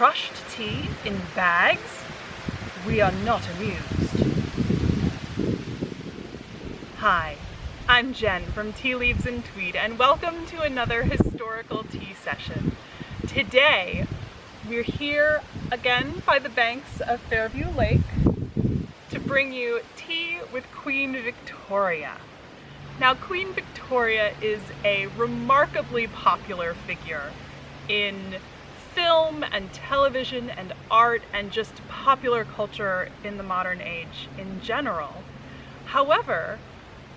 crushed tea in bags? We are not amused. Hi, I'm Jen from Tea Leaves and Tweed, and welcome to another historical tea session. Today, we're here again by the banks of Fairview Lake to bring you tea with Queen Victoria. Now, Queen Victoria is a remarkably popular figure in film and television and art and just popular culture in the modern age in general. However,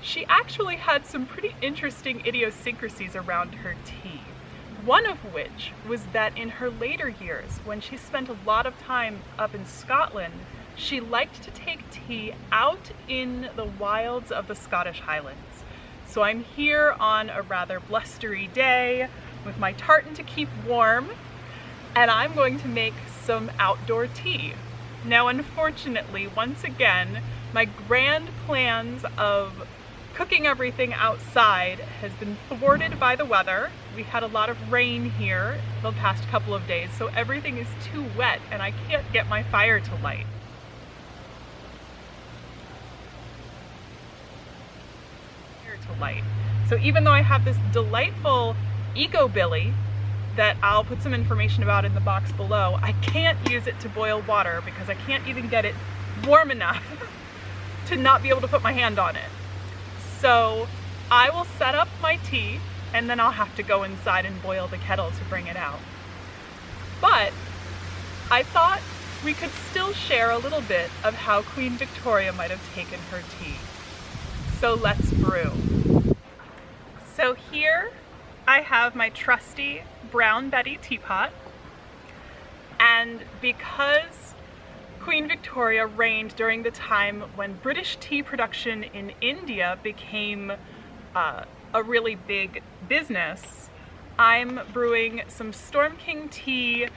she actually had some pretty interesting idiosyncrasies around her tea. One of which was that in her later years, when she spent a lot of time up in Scotland, she liked to take tea out in the wilds of the Scottish Highlands. So I'm here on a rather blustery day with my tartan to keep warm, and I'm going to make some outdoor tea. Now, unfortunately, once again, my grand plans of cooking everything outside has been thwarted by the weather. We had a lot of rain here the past couple of days, so everything is too wet and I can't get my fire to light. So even though I have this delightful eco-billy that I'll put some information about in the box below, I can't use it to boil water because I can't even get it warm enough to not be able to put my hand on it. So I will set up my tea and then I'll have to go inside and boil the kettle to bring it out. But I thought we could still share a little bit of how Queen Victoria might have taken her tea. So let's brew. So here I have my trusty Brown Betty teapot, and because Queen Victoria reigned during the time when British tea production in India became a really big business, I'm brewing some Storm King tea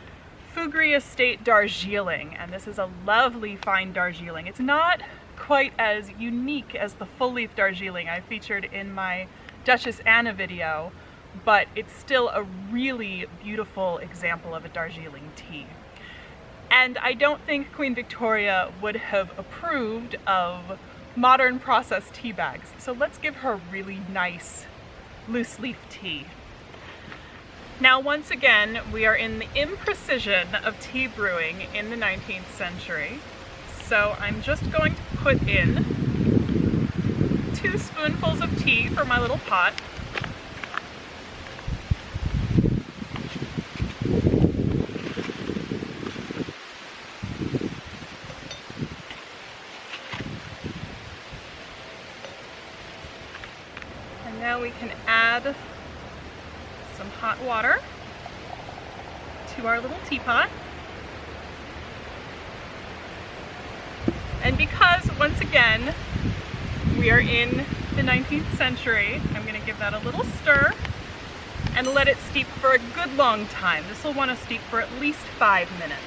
Fugri Estate Darjeeling, and this is a lovely fine Darjeeling. It's not quite as unique as the full leaf Darjeeling I featured in my Duchess Anna video, but it's still a really beautiful example of a Darjeeling tea. And I don't think Queen Victoria would have approved of modern processed tea bags, so let's give her a really nice loose leaf tea. Now, once again, we are in the imprecision of tea brewing in the 19th century. So I'm just going to put in 2 spoonfuls of tea for my little pot. And now we can add some hot water to our little teapot. And because, once again, we are in the 19th century, I'm going to give that a little stir and let it steep for a good long time. This will want to steep for at least 5 minutes.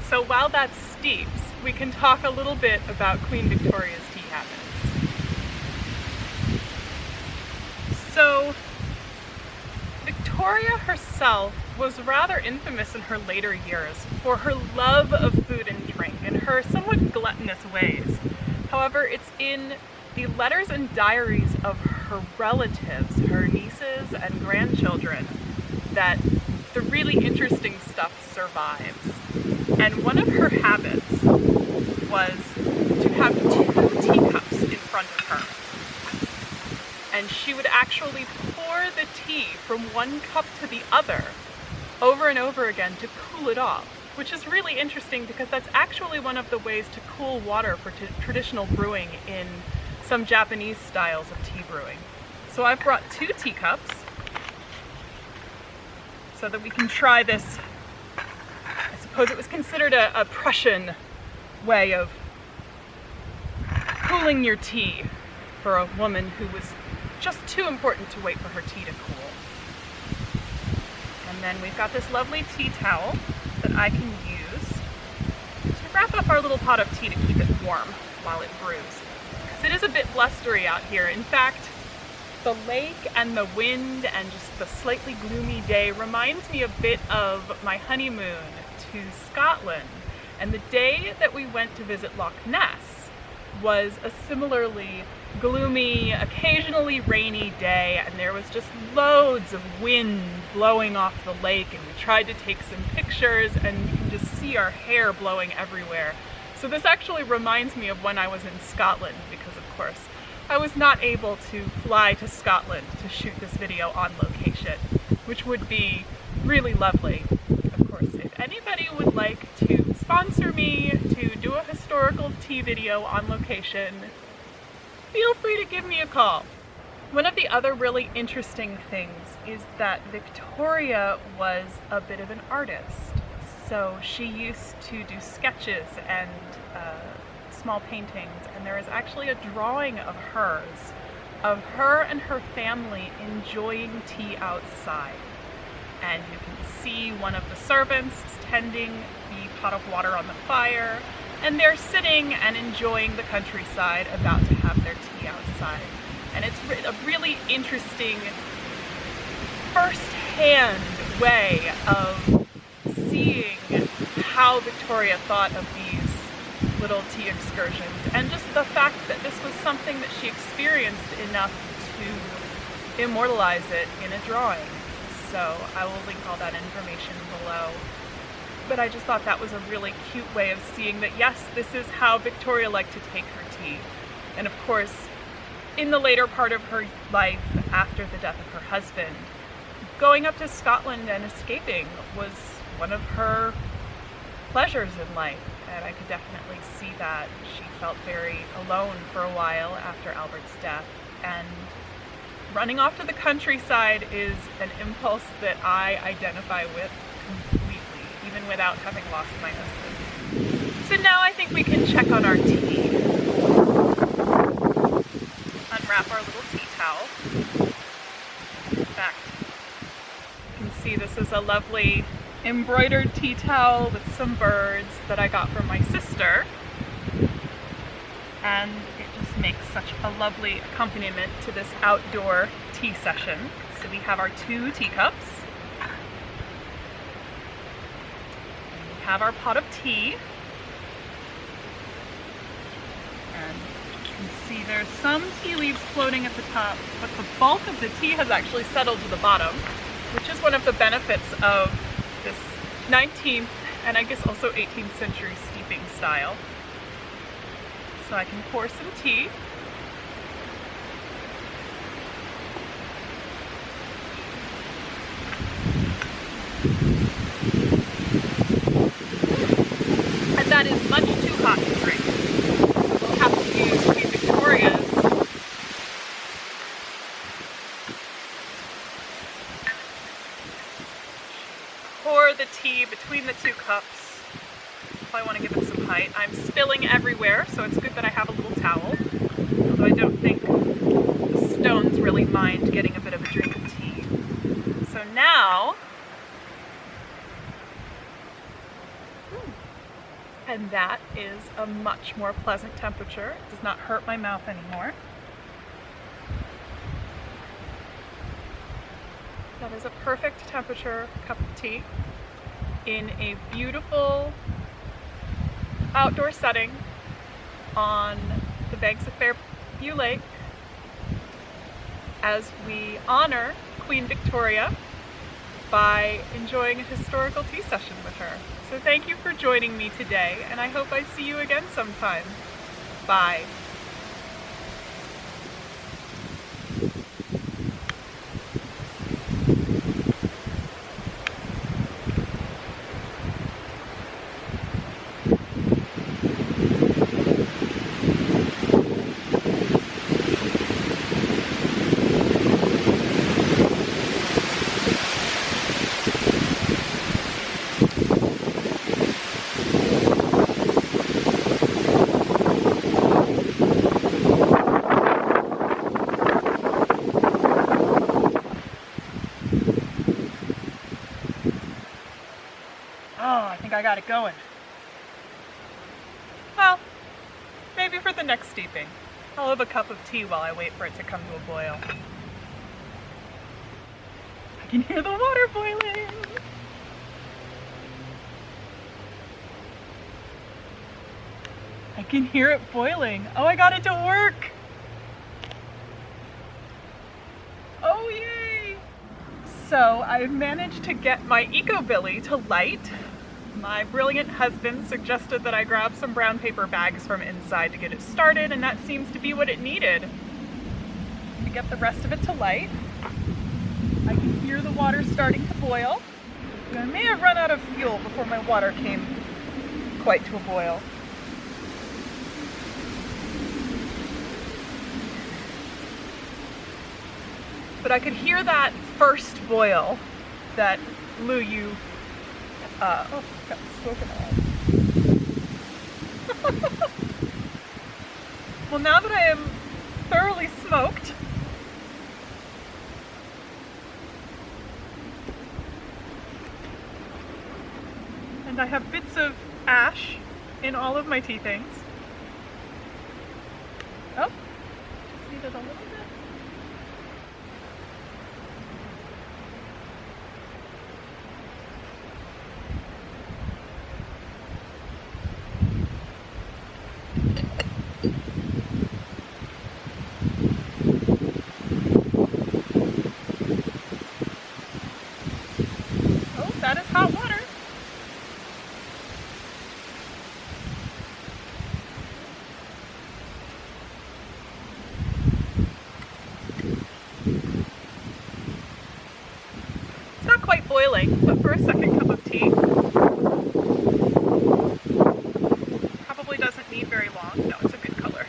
So while that steeps, we can talk a little bit about Queen Victoria's tea habits. So Victoria herself was rather infamous in her later years for her love of food and drink and her somewhat gluttonous ways. However, it's in the letters and diaries of her relatives, her nieces and grandchildren, that the really interesting stuff survives. And one of her habits was to have 2 teacups in front of her. And she would actually pour the tea from one cup to the other over and over again to cool it off, which is really interesting because that's actually one of the ways to cool water for traditional brewing in some Japanese styles of tea brewing. So I've brought 2 teacups so that we can try this. I suppose it was considered a Prussian way of cooling your tea for a woman who was just too important to wait for her tea to cool. And then we've got this lovely tea towel that I can use to wrap up our little pot of tea to keep it warm while it brews. Because it is a bit blustery out here. In fact, The lake and the wind and just the slightly gloomy day reminds me a bit of my honeymoon to Scotland. And the day that we went to visit Loch Ness was a similarly gloomy, occasionally rainy day, and there was just loads of wind blowing off the lake, and we tried to take some pictures, and you can just see our hair blowing everywhere. So this actually reminds me of when I was in Scotland, because of course I was not able to fly to Scotland to shoot this video on location, which would be really lovely. Of course, if anybody would like to sponsor me to do a historical tea video on location, feel free to give me a call. One of the other really interesting things is that Victoria was a bit of an artist. So she used to do sketches and small paintings, and there is actually a drawing of hers, of her and her family enjoying tea outside. And you can see one of the servants tending the pot of water on the fire, and they're sitting and enjoying the countryside, about to have their tea outside. And it's a really interesting first-hand way of seeing how Victoria thought of these little tea excursions, and just the fact that this was something that she experienced enough to immortalize it in a drawing. So I will link all that information below. But I just thought that was a really cute way of seeing that, yes, this is how Victoria liked to take her tea. And of course, in the later part of her life, after the death of her husband, going up to Scotland and escaping was one of her pleasures in life. And I could definitely see that. She felt very alone for a while after Albert's death. And running off to the countryside is an impulse that I identify with completely, even without having lost my husband. So now I think we can check on our tea. Unwrap our little tea towel. In fact, you can see this is a lovely embroidered tea towel with some birds that I got from my sister. And it just makes such a lovely accompaniment to this outdoor tea session. So we have our 2 teacups. We have our pot of tea. And you can see there's some tea leaves floating at the top, but the bulk of the tea has actually settled to the bottom, which is one of the benefits of this 19th and I guess also 18th century steeping style. So I can pour some tea. And that is much too hot to drink. We'll have to use Queen Victoria's pour the tea between the 2 cups. I want to give it some height. I'm spilling everywhere, so it's good that I have a little towel. Although I don't think the stones really mind getting a bit of a drink of tea. So now, and that is a much more pleasant temperature. It does not hurt my mouth anymore. That is a perfect temperature cup of tea in a beautiful outdoor setting on the banks of Fairview Lake as we honor Queen Victoria by enjoying a historical tea session with her. So thank you for joining me today, and I hope I see you again sometime. Bye. I got it going. Well, maybe for the next steeping. I'll have a cup of tea while I wait for it to come to a boil. can hear the water boiling. I can hear it boiling. Oh, I got it to work. Oh, yay. So I've managed to get my eco-billy to light. My brilliant husband suggested that I grab some brown paper bags from inside to get it started, and that seems to be what it needed. To get the rest of it to light. I can hear the water starting to boil. I may have run out of fuel before my water came quite to a boil. But I could hear that first boil that Lou, you, oh, got spoken of. Well, now that I am thoroughly smoked, and I have bits of ash in all of my tea things. Oh, just needed a little bit. That is hot water. It's not quite boiling, but for a second cup of tea, probably doesn't need very long. No, it's a good color.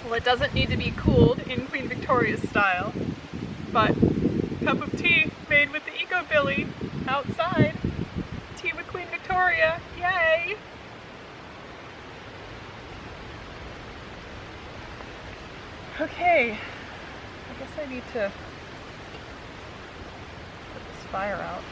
Well, it doesn't need to be cooled in Queen Victoria's style, but cup of tea made with the eco-billy outside. Tea with Queen Victoria, yay! Okay, I guess I need to put this fire out.